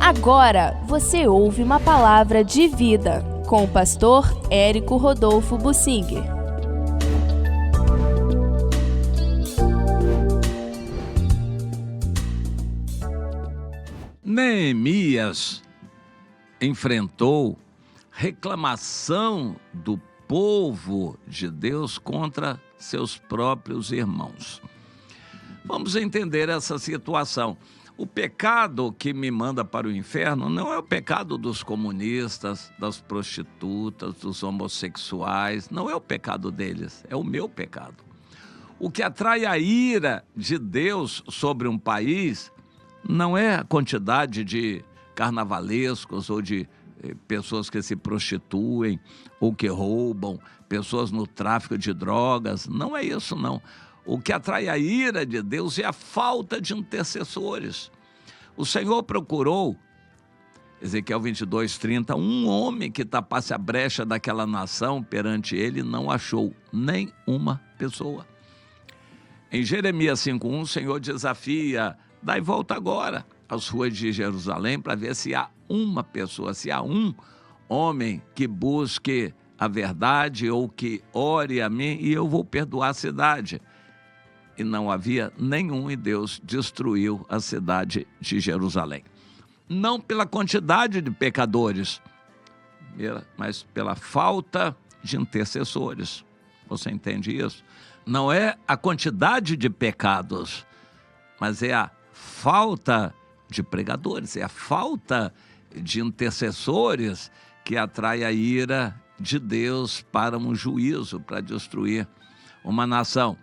Agora você ouve uma palavra de vida com o pastor Érico Rodolfo Bussinger. Neemias enfrentou reclamação do povo de Deus contra seus próprios irmãos. Vamos entender essa situação. O pecado que me manda para o inferno não é o pecado dos comunistas, das prostitutas, dos homossexuais, não é o pecado deles, é o meu pecado. O que atrai a ira de Deus sobre um país não é a quantidade de carnavalescos ou de pessoas que se prostituem ou que roubam, pessoas no tráfico de drogas, não é isso não. O que atrai a ira de Deus é a falta de intercessores. O Senhor procurou, Ezequiel 22:30, um homem que tapasse a brecha daquela nação perante ele, não achou nem uma pessoa. Em Jeremias 5:1, o Senhor desafia: dai volta agora às ruas de Jerusalém para ver se há uma pessoa, se há um homem que busque a verdade ou que ore a mim e eu vou perdoar a cidade. E não havia nenhum e Deus destruiu a cidade de Jerusalém. Não pela quantidade de pecadores, mas pela falta de intercessores. Você entende isso? Não é a quantidade de pecados, mas é a falta de pregadores, é a falta de intercessores que atrai a ira de Deus para um juízo, para destruir uma nação.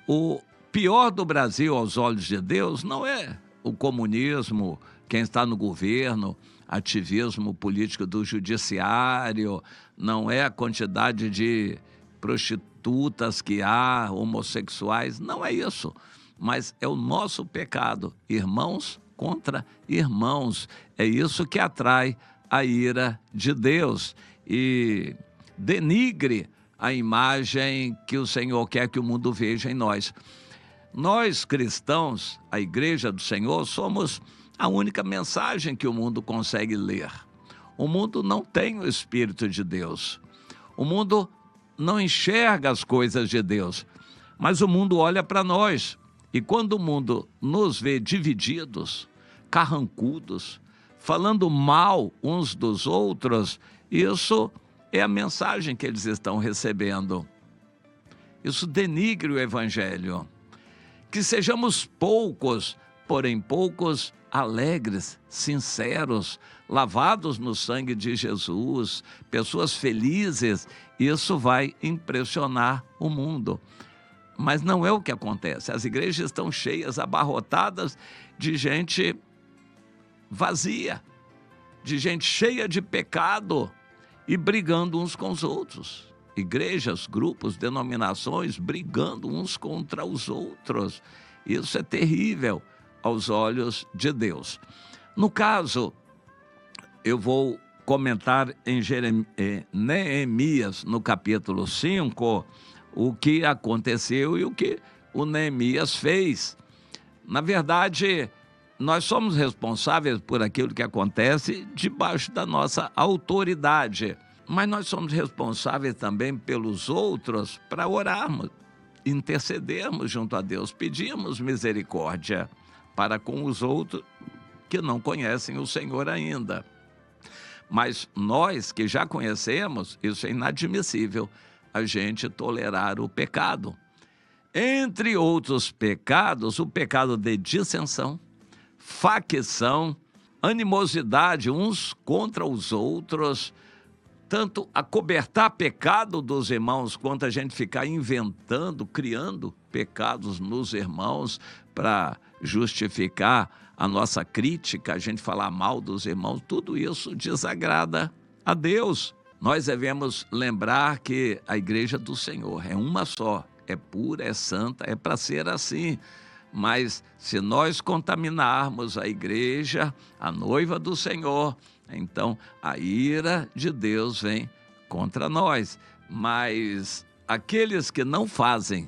O pior do Brasil aos olhos de Deus não é o comunismo, quem está no governo, ativismo político do judiciário, não é a quantidade de prostitutas que há, homossexuais, não é isso. Mas é o nosso pecado, irmãos contra irmãos. É isso que atrai a ira de Deus e denigre a imagem que o Senhor quer que o mundo veja em nós. Nós, cristãos, a Igreja do Senhor, somos a única mensagem que o mundo consegue ler. O mundo não tem o Espírito de Deus. O mundo não enxerga as coisas de Deus, mas o mundo olha para nós. E quando o mundo nos vê divididos, carrancudos, falando mal uns dos outros, isso é a mensagem que eles estão recebendo. Isso denigre o Evangelho. Que sejamos poucos, porém poucos alegres, sinceros, lavados no sangue de Jesus, pessoas felizes, isso vai impressionar o mundo. Mas não é o que acontece. As igrejas estão cheias, abarrotadas de gente vazia, de gente cheia de pecado e brigando uns com os outros. Igrejas, grupos, denominações brigando uns contra os outros. Isso é terrível aos olhos de Deus. No caso, eu vou comentar em Neemias, no capítulo 5, o que aconteceu e o que o Neemias fez. Na verdade, nós somos responsáveis por aquilo que acontece debaixo da nossa autoridade, mas nós somos responsáveis também pelos outros para orarmos, intercedermos junto a Deus, pedirmos misericórdia para com os outros que não conhecem o Senhor ainda. Mas nós que já conhecemos, isso é inadmissível, a gente tolerar o pecado. Entre outros pecados, o pecado de dissensão, facção, animosidade uns contra os outros, tanto acobertar pecado dos irmãos, quanto a gente ficar inventando, criando pecados nos irmãos para justificar a nossa crítica, a gente falar mal dos irmãos, tudo isso desagrada a Deus. Nós devemos lembrar que a igreja do Senhor é uma só, é pura, é santa, é para ser assim. Mas se nós contaminarmos a igreja, a noiva do Senhor, então a ira de Deus vem contra nós. Mas aqueles que não fazem,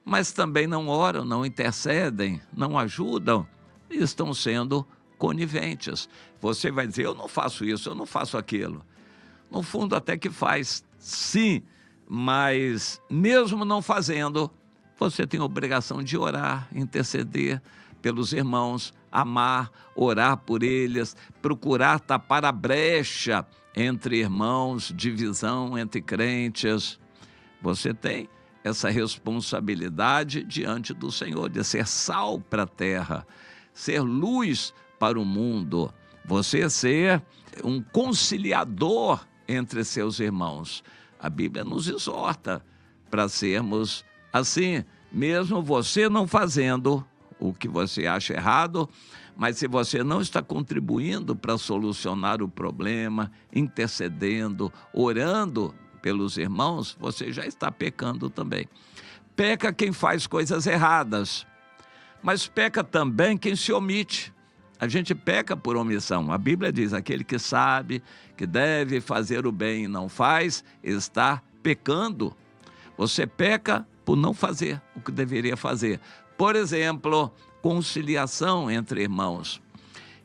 mas também não oram, não intercedem, não ajudam, estão sendo coniventes. Você vai dizer, eu não faço isso, eu não faço aquilo. No fundo, até que faz, sim, mas mesmo não fazendo, você tem a obrigação de orar, interceder pelos irmãos, amar, orar por eles, procurar tapar a brecha entre irmãos, divisão entre crentes. Você tem essa responsabilidade diante do Senhor, de ser sal para a terra, ser luz para o mundo, você ser um conciliador entre seus irmãos. A Bíblia nos exorta para sermos assim, mesmo você não fazendo o que você acha errado, mas se você não está contribuindo para solucionar o problema, intercedendo, orando pelos irmãos, você já está pecando também. Peca quem faz coisas erradas, mas peca também quem se omite. A gente peca por omissão. A Bíblia diz, aquele que sabe que deve fazer o bem e não faz, está pecando. Você peca por não fazer o que deveria fazer. Por exemplo, conciliação entre irmãos.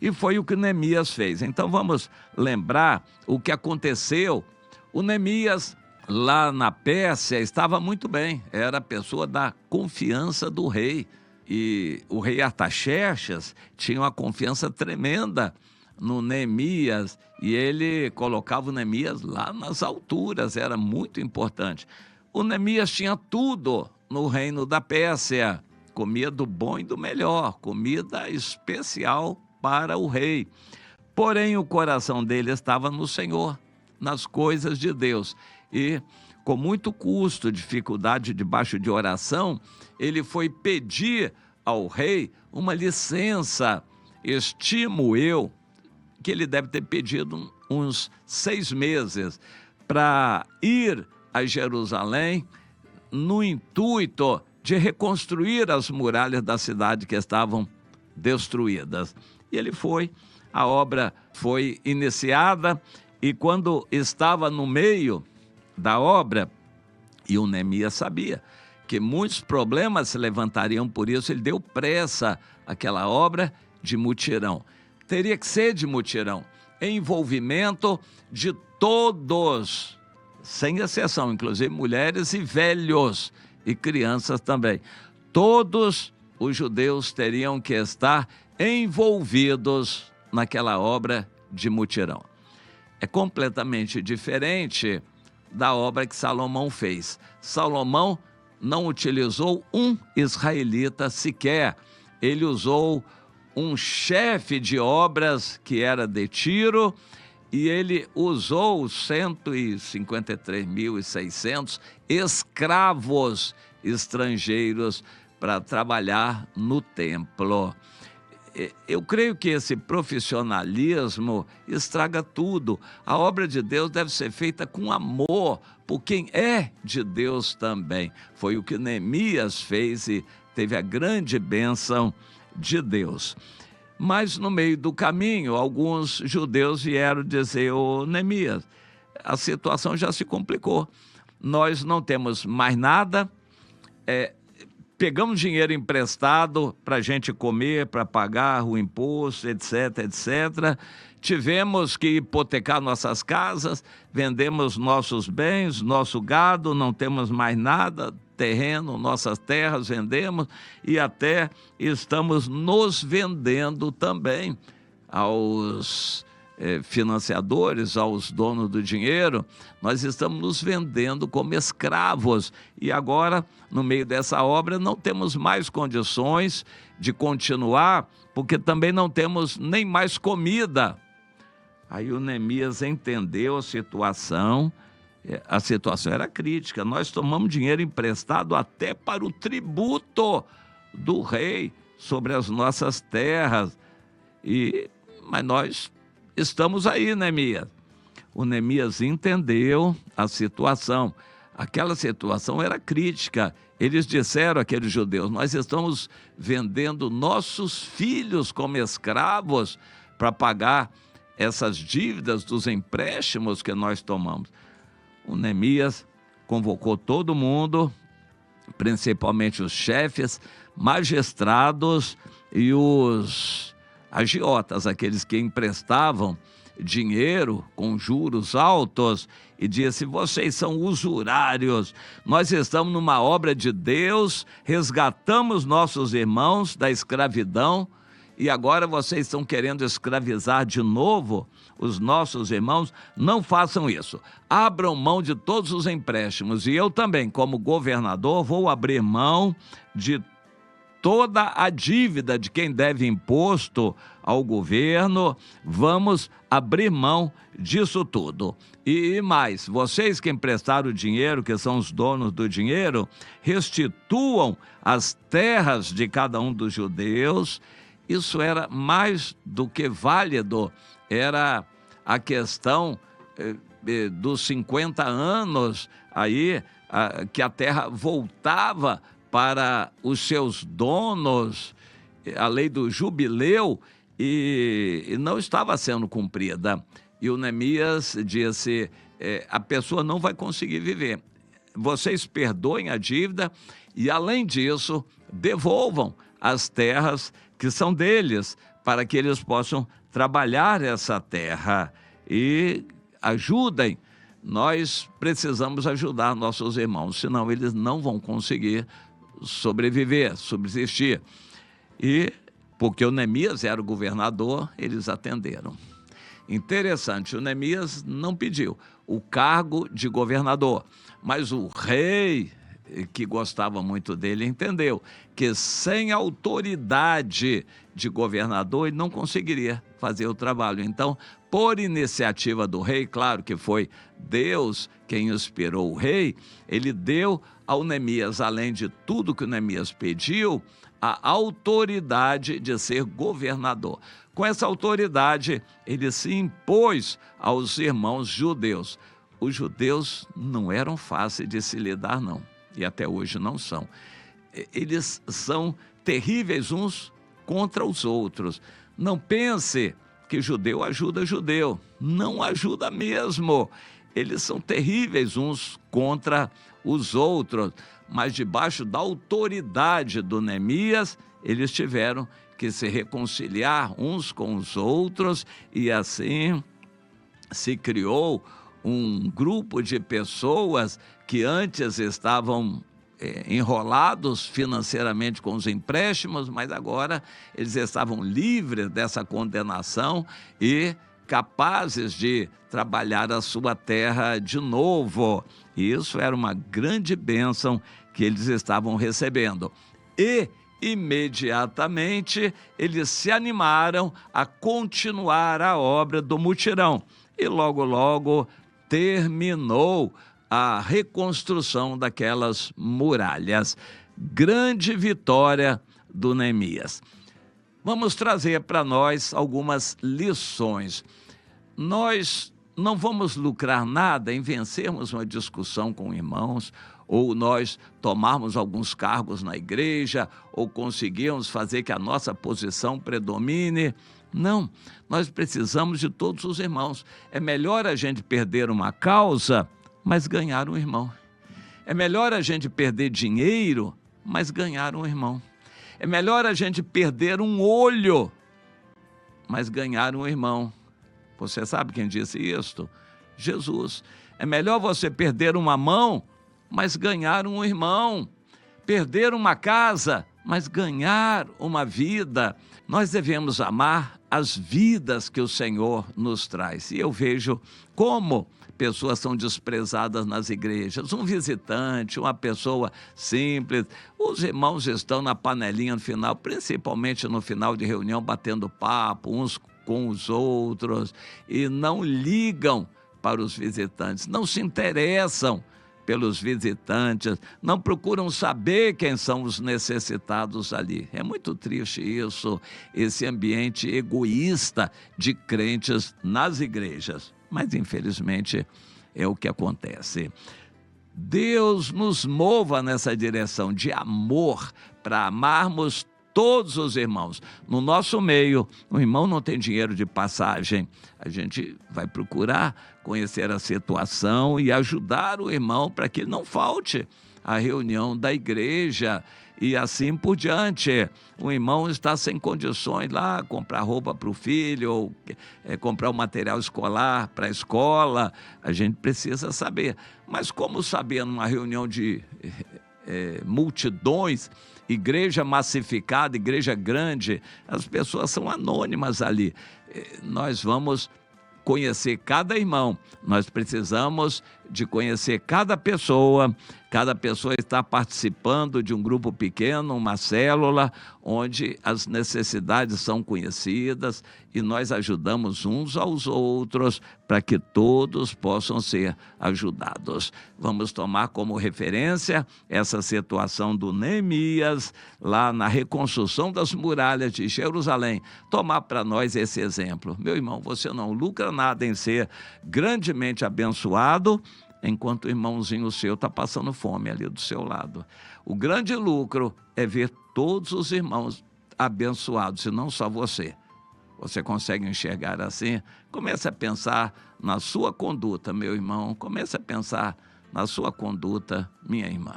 E foi o que Neemias fez. Então vamos lembrar o que aconteceu. O Neemias, lá na Pérsia, estava muito bem. Era a pessoa da confiança do rei. E o rei Artaxerxes tinha uma confiança tremenda no Neemias. E ele colocava o Neemias lá nas alturas. Era muito importante. O Neemias tinha tudo no reino da Pérsia. Comia do bom e do melhor. Comida especial para o rei. Porém, o coração dele estava no Senhor, nas coisas de Deus. E, com muito custo, dificuldade, debaixo de oração, ele foi pedir ao rei uma licença. Estimo eu que ele deve ter pedido uns 6 meses para ir a Jerusalém no intuito de reconstruir as muralhas da cidade que estavam destruídas. E ele foi, a obra foi iniciada, e quando estava no meio da obra, e o Neemias sabia que muitos problemas se levantariam, por isso ele deu pressa àquela obra de mutirão. Teria que ser de mutirão, envolvimento de todos, sem exceção, inclusive mulheres e velhos e crianças também. Todos os judeus teriam que estar envolvidos naquela obra de mutirão. É completamente diferente da obra que Salomão fez. Salomão não utilizou um israelita sequer. Ele usou um chefe de obras que era de Tiro, e ele usou 153.600 escravos estrangeiros para trabalhar no templo. Eu creio que esse profissionalismo estraga tudo. A obra de Deus deve ser feita com amor, por quem é de Deus também. Foi o que Neemias fez e teve a grande bênção de Deus. Mas no meio do caminho, alguns judeus vieram dizer, ô Neemias, a situação já se complicou. Nós não temos mais nada, pegamos dinheiro emprestado para a gente comer, para pagar o imposto, etc, etc. Tivemos que hipotecar nossas casas, vendemos nossos bens, nosso gado, não temos mais nada, terreno, nossas terras vendemos, e até estamos nos vendendo também aos financiadores, aos donos do dinheiro. Nós estamos nos vendendo como escravos, e agora, no meio dessa obra, não temos mais condições de continuar, porque também não temos nem mais comida. Aí o Neemias entendeu a situação era crítica. Nós tomamos dinheiro emprestado até para o tributo do rei sobre as nossas terras, mas nós estamos aí, Neemias. O Neemias entendeu a situação. Aquela situação era crítica. Eles disseram, aqueles judeus, nós estamos vendendo nossos filhos como escravos para pagar essas dívidas dos empréstimos que nós tomamos. O Neemias convocou todo mundo, principalmente os chefes, magistrados e os agiotas, aqueles que emprestavam dinheiro com juros altos, e disse: vocês são usurários, nós estamos numa obra de Deus, resgatamos nossos irmãos da escravidão, e agora vocês estão querendo escravizar de novo os nossos irmãos. Não façam isso. Abram mão de todos os empréstimos. E eu também, como governador, vou abrir mão de toda a dívida de quem deve imposto ao governo. Vamos abrir mão disso tudo. E mais, vocês que emprestaram o dinheiro, que são os donos do dinheiro, restituam as terras de cada um dos judeus. Isso era mais do que válido, era a questão dos 50 anos aí, que a terra voltava para os seus donos, a lei do jubileu, e não estava sendo cumprida. E o Neemias disse: a pessoa não vai conseguir viver. Vocês perdoem a dívida e, além disso, devolvam as terras que são deles, para que eles possam trabalhar essa terra, e ajudem. Nós precisamos ajudar nossos irmãos, senão eles não vão conseguir sobreviver, subsistir. E porque o Neemias era o governador, eles atenderam. Interessante, o Neemias não pediu o cargo de governador, mas o rei, que gostava muito dele, entendeu que sem autoridade de governador ele não conseguiria fazer o trabalho. Então, por iniciativa do rei, claro que foi Deus quem inspirou o rei, ele deu ao Neemias, além de tudo que o Neemias pediu, a autoridade de ser governador. Com essa autoridade, ele se impôs aos irmãos judeus. Os judeus não eram fáceis de se lidar, não. E até hoje não são. Eles são terríveis uns contra os outros. Não pense que judeu ajuda judeu. Não ajuda mesmo. Eles são terríveis uns contra os outros. Mas debaixo da autoridade do Neemias, eles tiveram que se reconciliar uns com os outros, e assim se criou um grupo de pessoas que antes estavam enrolados financeiramente com os empréstimos, mas agora eles estavam livres dessa condenação e capazes de trabalhar a sua terra de novo. E isso era uma grande bênção que eles estavam recebendo. E imediatamente eles se animaram a continuar a obra do mutirão. E logo, logo terminou a reconstrução daquelas muralhas. Grande vitória do Neemias. Vamos trazer para nós algumas lições. Nós não vamos lucrar nada em vencermos uma discussão com irmãos, ou nós tomarmos alguns cargos na igreja, ou conseguirmos fazer que a nossa posição predomine. Não, nós precisamos de todos os irmãos. É melhor a gente perder uma causa, mas ganhar um irmão. É melhor a gente perder dinheiro, mas ganhar um irmão. É melhor a gente perder um olho, mas ganhar um irmão. Você sabe quem disse isto? Jesus. É melhor você perder uma mão, mas ganhar um irmão. Perder uma casa, mas ganhar uma vida. Nós devemos amar as vidas que o Senhor nos traz. E eu vejo como pessoas são desprezadas nas igrejas. Um visitante, uma pessoa simples. Os irmãos estão na panelinha no final, principalmente no final de reunião, batendo papo uns com os outros, e não ligam para os visitantes, não se interessam pelos visitantes, não procuram saber quem são os necessitados ali. É muito triste isso, esse ambiente egoísta de crentes nas igrejas. Mas, infelizmente, é o que acontece. Deus nos mova nessa direção de amor, para amarmos todos os irmãos. No nosso meio, o irmão não tem dinheiro de passagem. A gente vai procurar conhecer a situação e ajudar o irmão para que não falte a reunião da igreja e assim por diante. O irmão está sem condições lá, comprar roupa para o filho, ou comprar o material escolar para a escola, a gente precisa saber. Mas como saber numa reunião de multidões, igreja massificada, igreja grande, as pessoas são anônimas ali. Nós vamos conhecer cada irmão, nós precisamos de conhecer cada pessoa está participando de um grupo pequeno, uma célula, onde as necessidades são conhecidas e nós ajudamos uns aos outros para que todos possam ser ajudados. Vamos tomar como referência essa situação do Neemias, lá na reconstrução das muralhas de Jerusalém. Tomar para nós esse exemplo. Meu irmão, você não lucra nada em ser grandemente abençoado, enquanto o irmãozinho seu está passando fome ali do seu lado. O grande lucro é ver todos os irmãos abençoados, e não só você. Você consegue enxergar assim? Comece a pensar na sua conduta, meu irmão. Comece a pensar na sua conduta, minha irmã.